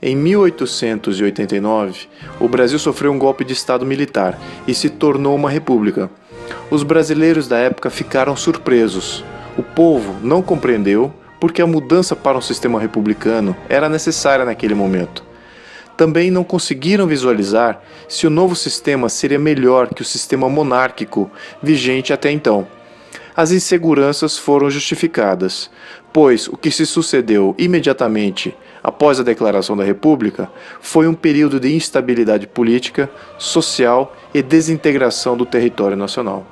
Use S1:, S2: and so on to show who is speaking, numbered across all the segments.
S1: Em 1889, o Brasil sofreu um golpe de Estado militar e se tornou uma república. Os brasileiros da época ficaram surpresos. O povo não compreendeu porque a mudança para um sistema republicano era necessária naquele momento. Também não conseguiram visualizar se o novo sistema seria melhor que o sistema monárquico vigente até então. As inseguranças foram justificadas, pois o que se sucedeu imediatamente após a declaração da República foi um período de instabilidade política, social e desintegração do território nacional.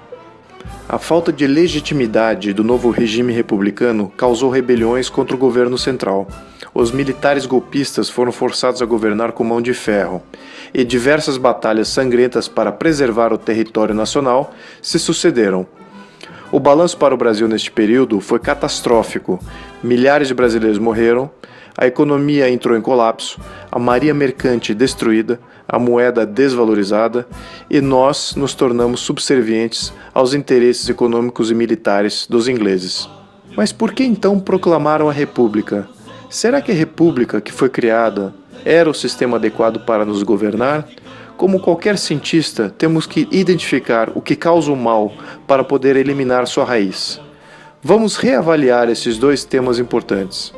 S1: A falta de legitimidade do novo regime republicano causou rebeliões contra o governo central. Os militares golpistas foram forçados a governar com mão de ferro, e diversas batalhas sangrentas para preservar o território nacional se sucederam. O balanço para o Brasil neste período foi catastrófico. Milhares de brasileiros morreram, a economia entrou em colapso, a marinha mercante destruída, a moeda desvalorizada e nós nos tornamos subservientes aos interesses econômicos e militares dos ingleses. Mas por que então proclamaram a República? Será que a República que foi criada era o sistema adequado para nos governar? Como qualquer cientista, temos que identificar o que causa o mal para poder eliminar sua raiz. Vamos reavaliar esses dois temas importantes.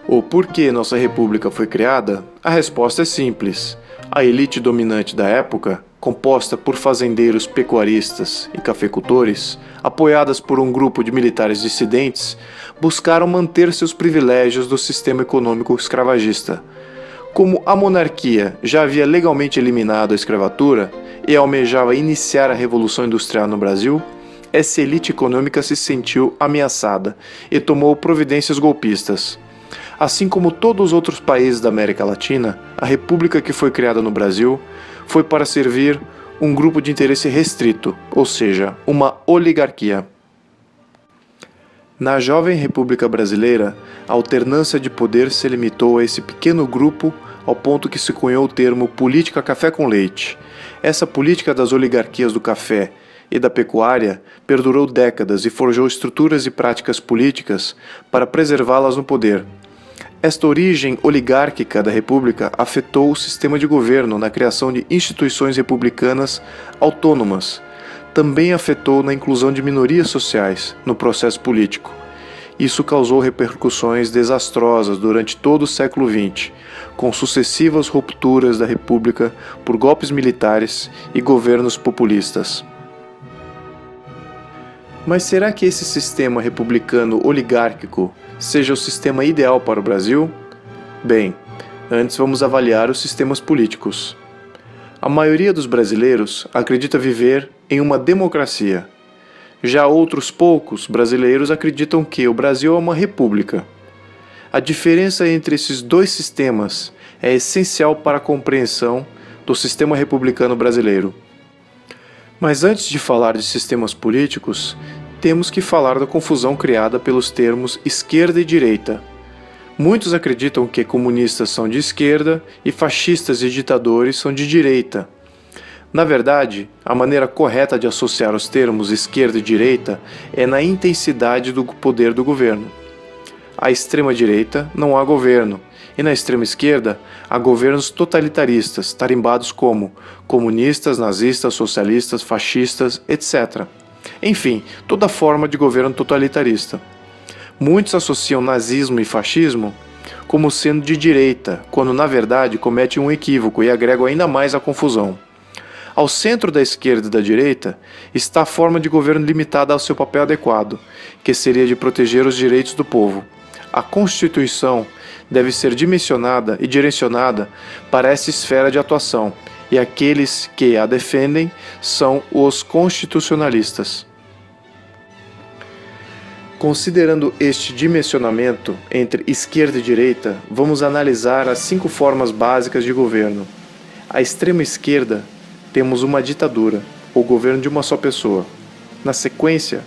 S1: O porquê nossa república foi criada? A resposta é simples. A elite dominante da época, composta por fazendeiros pecuaristas e cafeicultores, apoiadas por um grupo de militares dissidentes, buscaram manter seus privilégios do sistema econômico escravagista. Como a monarquia já havia legalmente eliminado a escravatura e almejava iniciar a Revolução Industrial no Brasil, essa elite econômica se sentiu ameaçada e tomou providências golpistas. Assim como todos os outros países da América Latina, a república que foi criada no Brasil foi para servir um grupo de interesse restrito, ou seja, uma oligarquia. Na jovem República Brasileira, a alternância de poder se limitou a esse pequeno grupo ao ponto que se cunhou o termo política café com leite. Essa política das oligarquias do café e da pecuária perdurou décadas e forjou estruturas e práticas políticas para preservá-las no poder. Esta origem oligárquica da República afetou o sistema de governo na criação de instituições republicanas autônomas. Também afetou na inclusão de minorias sociais no processo político. Isso causou repercussões desastrosas durante todo o século XX, com sucessivas rupturas da República por golpes militares e governos populistas. Mas será que esse sistema republicano oligárquico seja o sistema ideal para o Brasil? Bem, antes vamos avaliar os sistemas políticos. A maioria dos brasileiros acredita viver em uma democracia. Já outros poucos brasileiros acreditam que o Brasil é uma república. A diferença entre esses dois sistemas é essencial para a compreensão do sistema republicano brasileiro. Mas antes de falar de sistemas políticos, temos que falar da confusão criada pelos termos esquerda e direita. Muitos acreditam que comunistas são de esquerda e fascistas e ditadores são de direita. Na verdade, a maneira correta de associar os termos esquerda e direita é na intensidade do poder do governo. À extrema-direita não há governo, e na extrema-esquerda há governos totalitaristas, tarimbados como comunistas, nazistas, socialistas, fascistas, etc. Enfim, toda forma de governo totalitarista. Muitos associam nazismo e fascismo como sendo de direita, quando na verdade cometem um equívoco e agregam ainda mais a confusão. Ao centro da esquerda e da direita está a forma de governo limitada ao seu papel adequado, que seria de proteger os direitos do povo. A Constituição deve ser dimensionada e direcionada para essa esfera de atuação, e aqueles que a defendem são os constitucionalistas. Considerando este dimensionamento entre esquerda e direita, vamos analisar as 5 formas básicas de governo. À extrema esquerda, temos uma ditadura, ou governo de uma só pessoa. Na sequência,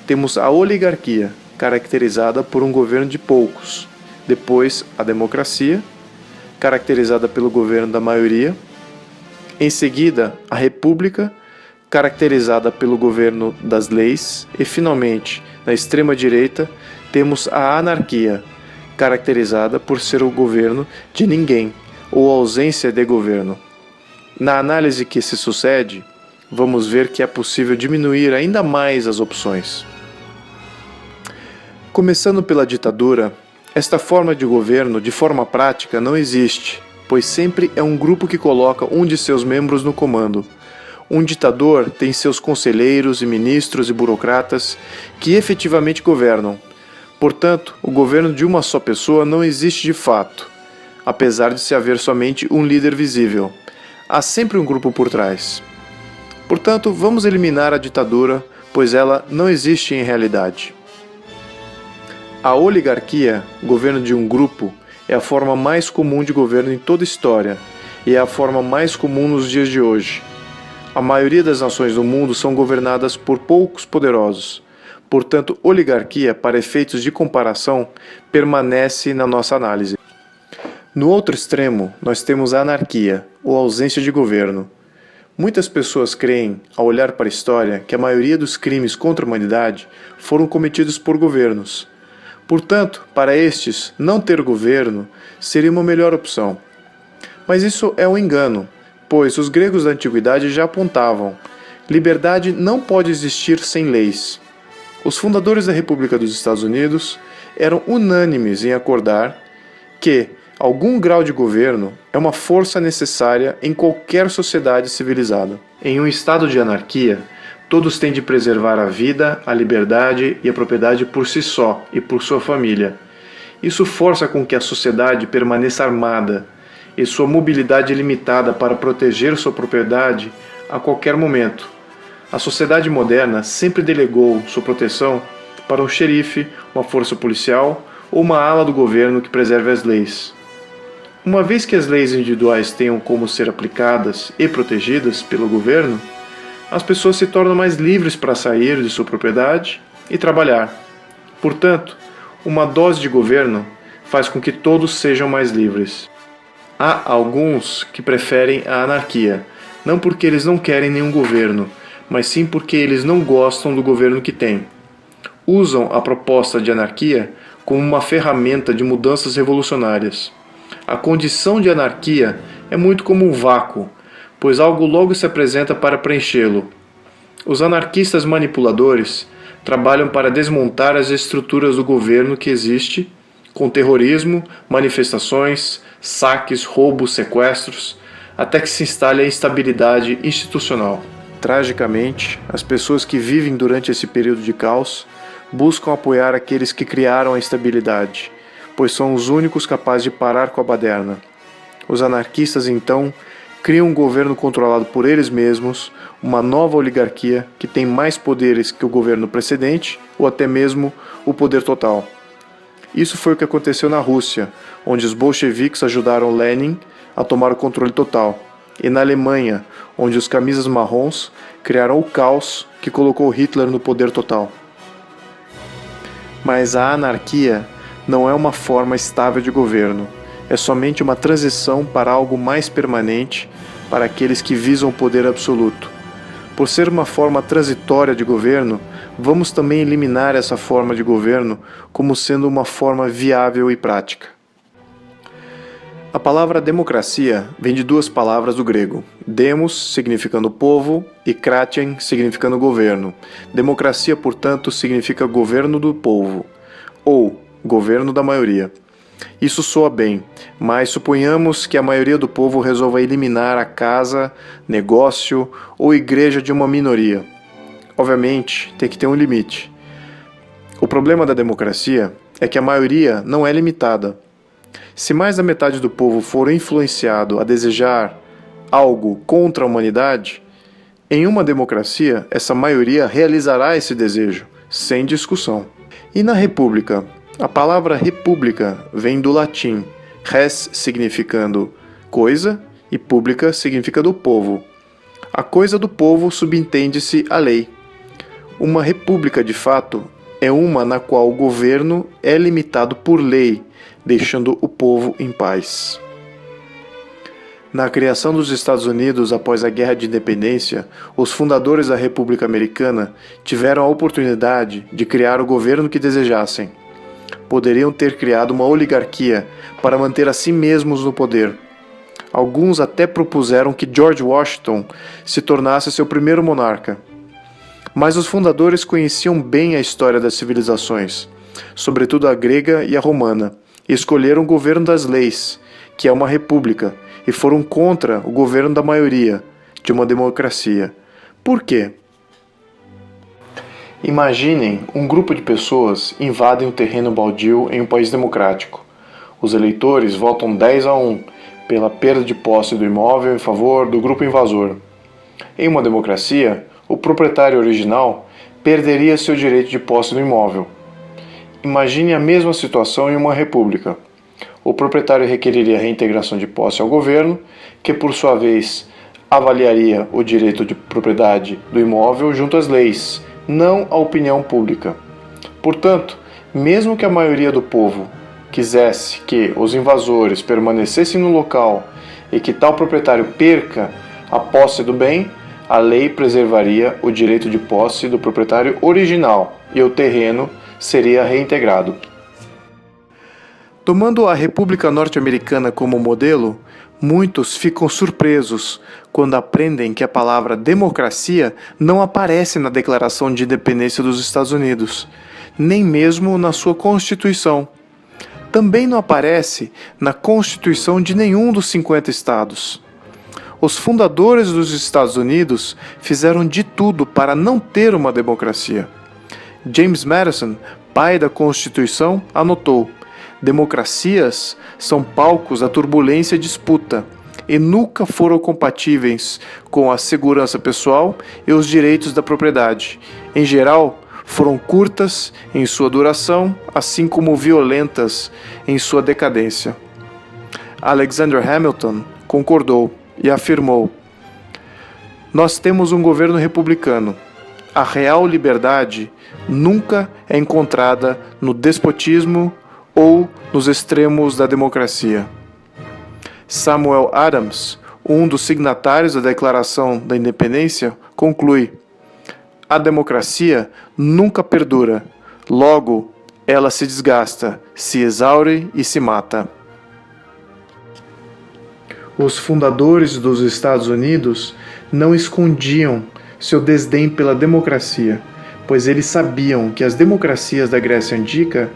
S1: temos a oligarquia, caracterizada por um governo de poucos. Depois, a democracia, caracterizada pelo governo da maioria. Em seguida, a república, caracterizada pelo governo das leis. E, finalmente, na extrema-direita, temos a anarquia, caracterizada por ser o governo de ninguém ou ausência de governo. Na análise que se sucede, vamos ver que é possível diminuir ainda mais as opções. Começando pela ditadura, esta forma de governo, de forma prática, não existe, pois sempre é um grupo que coloca um de seus membros no comando. Um ditador tem seus conselheiros e ministros e burocratas que efetivamente governam. Portanto, o governo de uma só pessoa não existe de fato, apesar de se haver somente um líder visível. Há sempre um grupo por trás. Portanto, vamos eliminar a ditadura, pois ela não existe em realidade. A oligarquia, governo de um grupo, é a forma mais comum de governo em toda a história e é a forma mais comum nos dias de hoje. A maioria das nações do mundo são governadas por poucos poderosos. Portanto, oligarquia, para efeitos de comparação, permanece na nossa análise. No outro extremo, nós temos a anarquia, ou ausência de governo. Muitas pessoas creem, ao olhar para a história, que a maioria dos crimes contra a humanidade foram cometidos por governos. Portanto, para estes, não ter governo seria uma melhor opção. Mas isso é um engano, pois os gregos da antiguidade já apontavam: liberdade não pode existir sem leis. Os fundadores da República dos Estados Unidos eram unânimes em acordar que algum grau de governo é uma força necessária em qualquer sociedade civilizada. Em um estado de anarquia, todos têm de preservar a vida, a liberdade e a propriedade por si só e por sua família. Isso força com que a sociedade permaneça armada e sua mobilidade limitada para proteger sua propriedade a qualquer momento. A sociedade moderna sempre delegou sua proteção para um xerife, uma força policial ou uma ala do governo que preserve as leis. Uma vez que as leis individuais tenham como ser aplicadas e protegidas pelo governo, as pessoas se tornam mais livres para sair de sua propriedade e trabalhar. Portanto, uma dose de governo faz com que todos sejam mais livres. Há alguns que preferem a anarquia, não porque eles não querem nenhum governo, mas sim porque eles não gostam do governo que têm. Usam a proposta de anarquia como uma ferramenta de mudanças revolucionárias. A condição de anarquia é muito como um vácuo, pois algo logo se apresenta para preenchê-lo. Os anarquistas manipuladores trabalham para desmontar as estruturas do governo que existe, com terrorismo, manifestações, saques, roubos, sequestros, até que se instale a instabilidade institucional. Tragicamente, as pessoas que vivem durante esse período de caos buscam apoiar aqueles que criaram a instabilidade, pois são os únicos capazes de parar com a baderna. Os anarquistas, então, criam um governo controlado por eles mesmos, uma nova oligarquia que tem mais poderes que o governo precedente ou até mesmo o poder total. Isso foi o que aconteceu na Rússia, onde os bolcheviques ajudaram Lenin a tomar o controle total, e na Alemanha, onde os camisas marrons criaram o caos que colocou Hitler no poder total. Mas a anarquia não é uma forma estável de governo, é somente uma transição para algo mais permanente para aqueles que visam o poder absoluto. Por ser uma forma transitória de governo, vamos também eliminar essa forma de governo como sendo uma forma viável e prática. A palavra democracia vem de duas palavras do grego: demos, significando povo, e kratia, significando governo. Democracia, portanto, significa governo do povo, ou governo da maioria. Isso soa bem, mas suponhamos que a maioria do povo resolva eliminar a casa, negócio ou igreja de uma minoria. Obviamente, tem que ter um limite. O problema da democracia é que a maioria não é limitada. Se mais da metade do povo for influenciado a desejar algo contra a humanidade, em uma democracia, essa maioria realizará esse desejo, sem discussão. E na república? A palavra república vem do latim, res significando coisa e pública significa do povo. A coisa do povo subentende-se a lei. Uma república, de fato, é uma na qual o governo é limitado por lei, deixando o povo em paz. Na criação dos Estados Unidos após a Guerra de Independência, os fundadores da República Americana tiveram a oportunidade de criar o governo que desejassem. poderiam ter criado uma oligarquia para manter a si mesmos no poder. Alguns até propuseram que George Washington se tornasse seu primeiro monarca. Mas os fundadores conheciam bem a história das civilizações, sobretudo a grega e a romana, e escolheram o governo das leis, que é uma república, e foram contra o governo da maioria, de uma democracia. Por quê? Imaginem um grupo de pessoas invadem um terreno baldio em um país democrático. Os eleitores votam 10-1 pela perda de posse do imóvel em favor do grupo invasor. Em uma democracia, o proprietário original perderia seu direito de posse do imóvel. Imagine a mesma situação em uma república. O proprietário requeriria reintegração de posse ao governo, que por sua vez avaliaria o direito de propriedade do imóvel junto às leis, não à opinião pública. Portanto, mesmo que a maioria do povo quisesse que os invasores permanecessem no local e que tal proprietário perca a posse do bem, a lei preservaria o direito de posse do proprietário original e o terreno seria reintegrado. Tomando a República Norte-Americana como modelo, muitos ficam surpresos quando aprendem que a palavra democracia não aparece na Declaração de Independência dos Estados Unidos, nem mesmo na sua Constituição. Também não aparece na Constituição de nenhum dos 50 estados. Os fundadores dos Estados Unidos fizeram de tudo para não ter uma democracia. James Madison, pai da Constituição, anotou: democracias são palcos da turbulência e disputa, e nunca foram compatíveis com a segurança pessoal e os direitos da propriedade. Em geral, foram curtas em sua duração, assim como violentas em sua decadência. Alexander Hamilton concordou e afirmou: nós temos um governo republicano. A real liberdade nunca é encontrada no despotismo ou nos extremos da democracia. Samuel Adams, um dos signatários da Declaração da Independência, conclui: a democracia nunca perdura, logo ela se desgasta, se exaure e se mata. Os fundadores dos Estados Unidos não escondiam seu desdém pela democracia, pois eles sabiam que as democracias da Grécia Antiga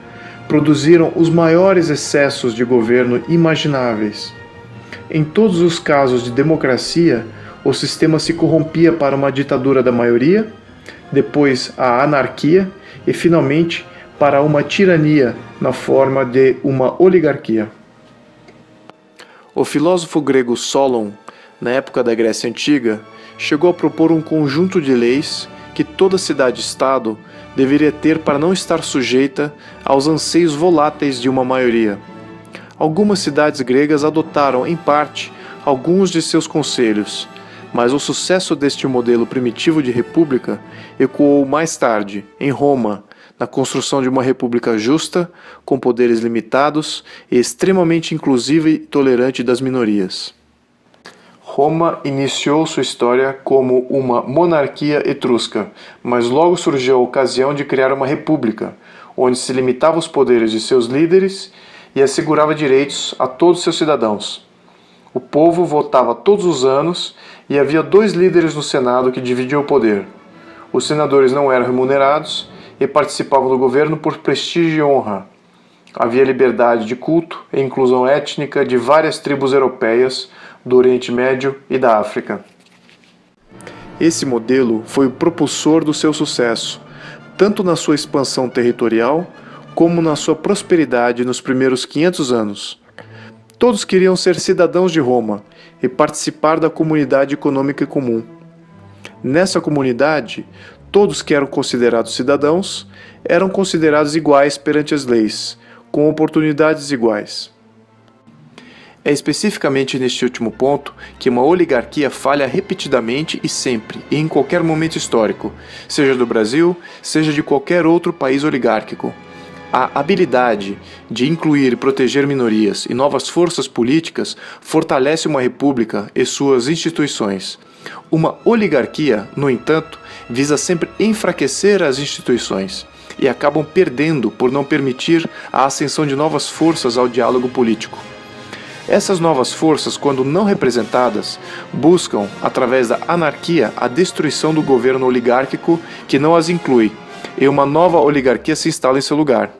S1: produziram os maiores excessos de governo imagináveis. Em todos os casos de democracia, o sistema se corrompia para uma ditadura da maioria, depois a anarquia e, finalmente, para uma tirania na forma de uma oligarquia. O filósofo grego Solon, na época da Grécia Antiga, chegou a propor um conjunto de leis que toda cidade-estado deveria ter para não estar sujeita aos anseios voláteis de uma maioria. Algumas cidades gregas adotaram, em parte, alguns de seus conselhos, mas o sucesso deste modelo primitivo de república ecoou mais tarde, em Roma, na construção de uma república justa, com poderes limitados e extremamente inclusiva e tolerante das minorias. Roma iniciou sua história como uma monarquia etrusca, mas logo surgiu a ocasião de criar uma república, onde se limitava os poderes de seus líderes e assegurava direitos a todos seus cidadãos. O povo votava todos os anos e havia 2 líderes no Senado que dividiam o poder. Os senadores não eram remunerados e participavam do governo por prestígio e honra. Havia liberdade de culto e inclusão étnica de várias tribos europeias do Oriente Médio e da África. Esse modelo foi o propulsor do seu sucesso, tanto na sua expansão territorial como na sua prosperidade nos primeiros 500 anos. Todos queriam ser cidadãos de Roma e participar da comunidade econômica comum. Nessa comunidade, todos que eram considerados cidadãos eram considerados iguais perante as leis, com oportunidades iguais. É especificamente neste último ponto que uma oligarquia falha repetidamente e sempre, e em qualquer momento histórico, seja do Brasil, seja de qualquer outro país oligárquico. A habilidade de incluir e proteger minorias e novas forças políticas fortalece uma república e suas instituições. Uma oligarquia, no entanto, visa sempre enfraquecer as instituições. e acabam perdendo por não permitir a ascensão de novas forças ao diálogo político. Essas novas forças, quando não representadas, buscam, através da anarquia, a destruição do governo oligárquico que não as inclui, e uma nova oligarquia se instala em seu lugar.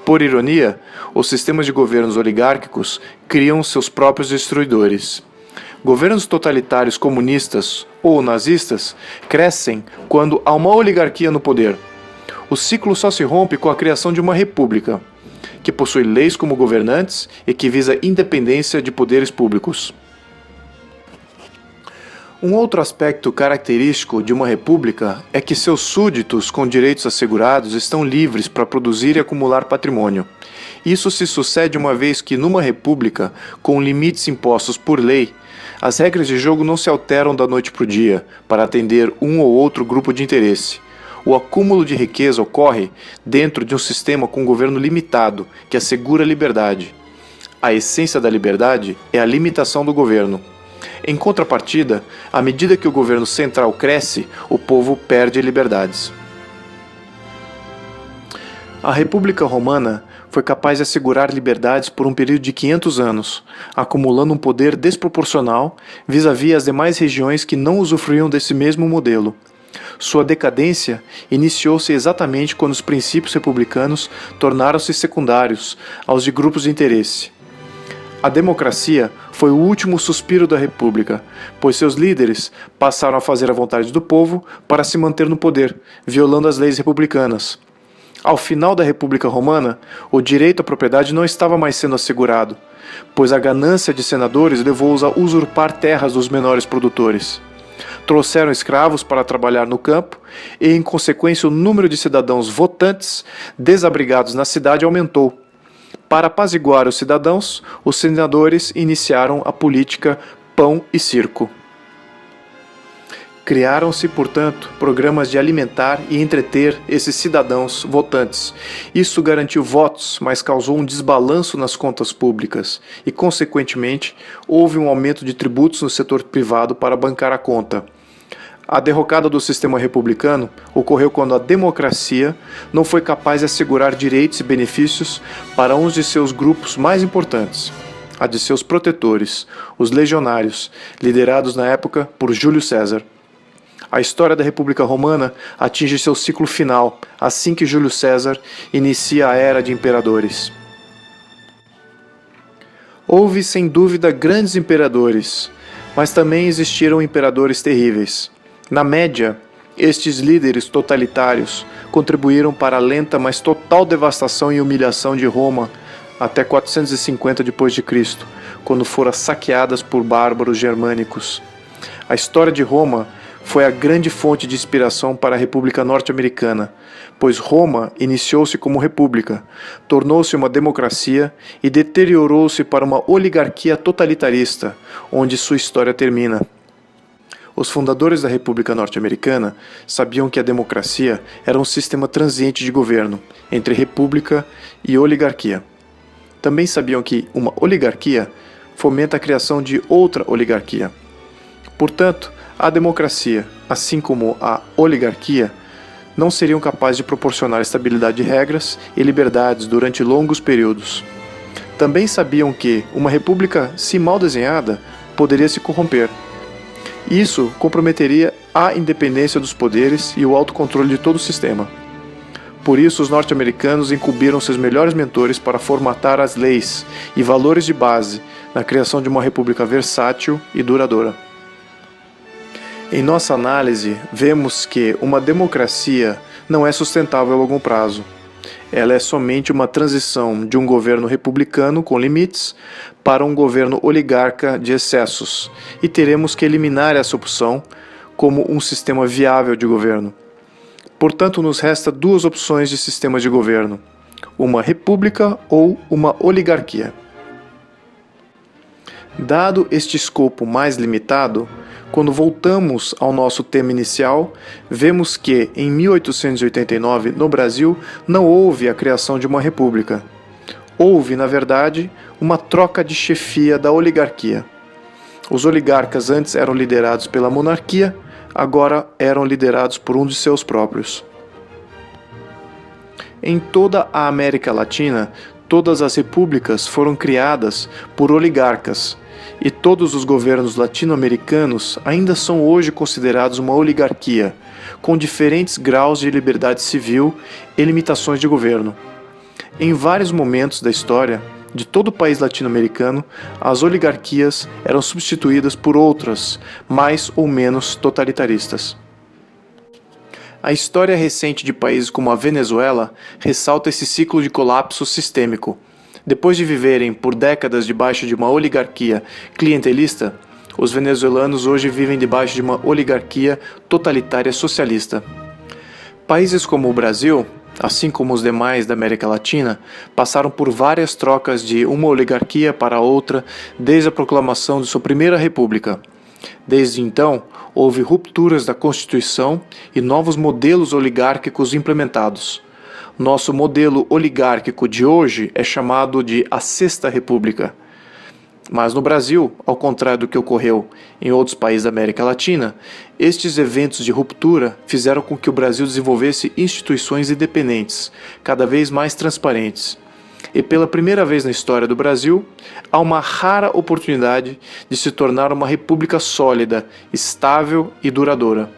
S1: Por ironia, os sistemas de governos oligárquicos criam seus próprios destruidores. Governos totalitários comunistas ou nazistas crescem quando há uma oligarquia no poder. O ciclo só se rompe com a criação de uma república, que possui leis como governantes e que visa independência de poderes públicos. Um outro aspecto característico de uma república é que seus súditos com direitos assegurados estão livres para produzir e acumular patrimônio. Isso se sucede uma vez que, numa república, com limites impostos por lei, as regras de jogo não se alteram da noite para o dia para atender um ou outro grupo de interesse. O acúmulo de riqueza ocorre dentro de um sistema com um governo limitado, que assegura a liberdade. A essência da liberdade é a limitação do governo. Em contrapartida, à medida que o governo central cresce, o povo perde liberdades. A República Romana foi capaz de assegurar liberdades por um período de 500 anos, acumulando um poder desproporcional vis-à-vis as demais regiões que não usufruíam desse mesmo modelo. Sua decadência iniciou-se exatamente quando os princípios republicanos tornaram-se secundários aos de grupos de interesse. A democracia foi o último suspiro da República, pois seus líderes passaram a fazer a vontade do povo para se manter no poder, violando as leis republicanas. Ao final da República Romana, o direito à propriedade não estava mais sendo assegurado, pois a ganância de senadores levou-os a usurpar terras dos menores produtores. Trouxeram escravos para trabalhar no campo e, em consequência, o número de cidadãos votantes desabrigados na cidade aumentou. Para apaziguar os cidadãos, os senadores iniciaram a política pão e circo. Criaram-se, portanto, programas de alimentar e entreter esses cidadãos votantes. Isso garantiu votos, mas causou um desbalanço nas contas públicas e, consequentemente, houve um aumento de tributos no setor privado para bancar a conta. A derrocada do sistema republicano ocorreu quando a democracia não foi capaz de assegurar direitos e benefícios para um de seus grupos mais importantes, a de seus protetores, os legionários, liderados na época por Júlio César. A história da República Romana atinge seu ciclo final, assim que Júlio César inicia a era de imperadores. Houve, sem dúvida, grandes imperadores, mas também existiram imperadores terríveis. Na média, estes líderes totalitários contribuíram para a lenta, mas total devastação e humilhação de Roma até 450 d.C., quando foram saqueadas por bárbaros germânicos. A história de Roma foi a grande fonte de inspiração para a República Norte-Americana, pois Roma iniciou-se como república, tornou-se uma democracia e deteriorou-se para uma oligarquia totalitarista, onde sua história termina. Os fundadores da República Norte-Americana sabiam que a democracia era um sistema transiente de governo, entre república e oligarquia. Também sabiam que uma oligarquia fomenta a criação de outra oligarquia. Portanto, a democracia, assim como a oligarquia, não seriam capazes de proporcionar estabilidade de regras e liberdades durante longos períodos. Também sabiam que uma república, se mal desenhada, poderia se corromper. Isso comprometeria a independência dos poderes e o autocontrole de todo o sistema. Por isso, os norte-americanos incumbiram seus melhores mentores para formatar as leis e valores de base na criação de uma república versátil e duradoura. Em nossa análise, vemos que uma democracia não é sustentável a longo prazo. Ela é somente uma transição de um governo republicano com limites para um governo oligarca de excessos, e teremos que eliminar essa opção como um sistema viável de governo. Portanto, nos resta duas opções de sistemas de governo: uma república ou uma oligarquia. Dado este escopo mais limitado, quando voltamos ao nosso tema inicial, vemos que, em 1889, no Brasil, não houve a criação de uma república. Houve, na verdade, uma troca de chefia da oligarquia. Os oligarcas antes eram liderados pela monarquia, agora eram liderados por um de seus próprios. Em toda a América Latina, todas as repúblicas foram criadas por oligarcas, e todos os governos latino-americanos ainda são hoje considerados uma oligarquia, com diferentes graus de liberdade civil e limitações de governo. Em vários momentos da história de todo o país latino-americano, as oligarquias eram substituídas por outras, mais ou menos totalitaristas. A história recente de países como a Venezuela ressalta esse ciclo de colapso sistêmico. Depois de viverem por décadas debaixo de uma oligarquia clientelista, os venezuelanos hoje vivem debaixo de uma oligarquia totalitária socialista. Países como o Brasil, assim como os demais da América Latina, passaram por várias trocas de uma oligarquia para outra desde a proclamação de sua primeira república. Desde então, houve rupturas da Constituição e novos modelos oligárquicos implementados. Nosso modelo oligárquico de hoje é chamado de a Sexta República. Mas no Brasil, ao contrário do que ocorreu em outros países da América Latina, estes eventos de ruptura fizeram com que o Brasil desenvolvesse instituições independentes, cada vez mais transparentes. E pela primeira vez na história do Brasil, há uma rara oportunidade de se tornar uma república sólida, estável e duradoura.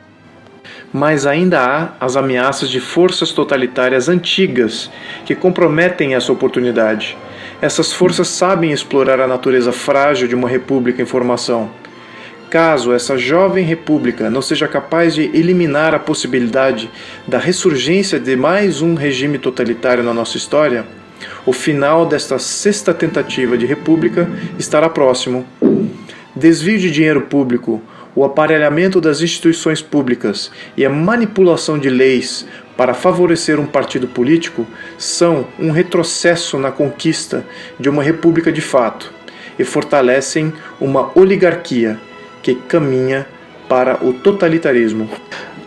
S1: Mas ainda há as ameaças de forças totalitárias antigas que comprometem essa oportunidade. Essas forças sabem explorar a natureza frágil de uma república em formação. Caso essa jovem república não seja capaz de eliminar a possibilidade da ressurgência de mais um regime totalitário na nossa história, o final desta sexta tentativa de república estará próximo. Desvio de dinheiro público, o aparelhamento das instituições públicas e a manipulação de leis para favorecer um partido político são um retrocesso na conquista de uma república de fato e fortalecem uma oligarquia que caminha para o totalitarismo.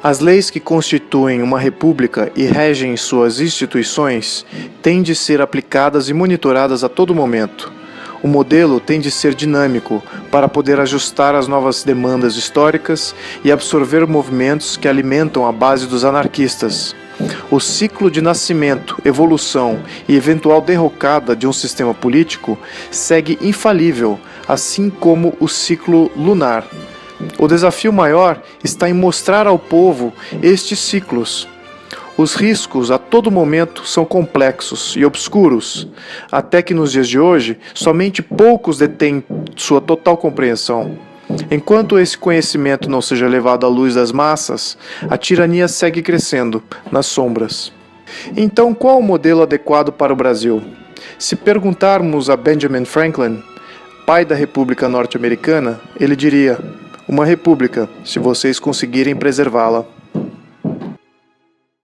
S1: As leis que constituem uma república e regem suas instituições têm de ser aplicadas e monitoradas a todo momento. O modelo tem de ser dinâmico para poder ajustar às novas demandas históricas e absorver movimentos que alimentam a base dos anarquistas. O ciclo de nascimento, evolução e eventual derrocada de um sistema político segue infalível, assim como o ciclo lunar. O desafio maior está em mostrar ao povo estes ciclos. Os riscos a todo momento são complexos e obscuros, até que nos dias de hoje somente poucos detêm sua total compreensão. Enquanto esse conhecimento não seja levado à luz das massas, a tirania segue crescendo nas sombras. Então, qual o modelo adequado para o Brasil? Se perguntarmos a Benjamin Franklin, pai da República Norte-Americana, ele diria: uma república, se vocês conseguirem preservá-la.